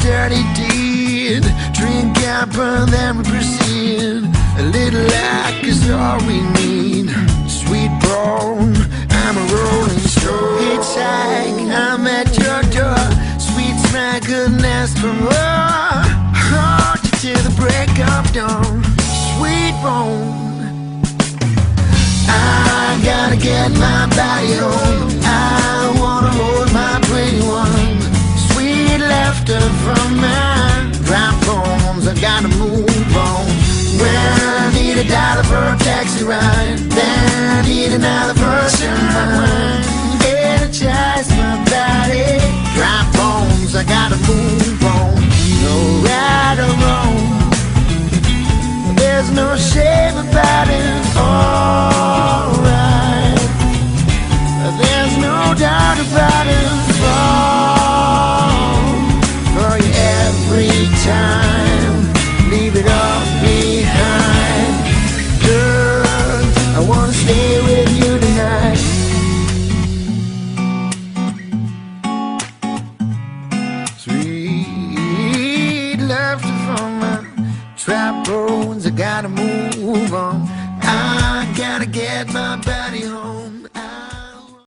dirty deed. Drink up and then we proceed. A little luck is all we need. Sweet bone, I'm a rolling stone. Hitchhike, I'm at your door. Sweet smile could last for more. Hold you till the break of dawn. Sweet bone, I gotta get my body home. I wanna hold my pretty one. Sweet laughter from my dry bones. I gotta move on. Well, I need $1 for a taxi ride. Then I need another person. Energize my body. Dry bones, I gotta move on. No right or wrong, there's no shame about it. Alright, there's no doubt about it.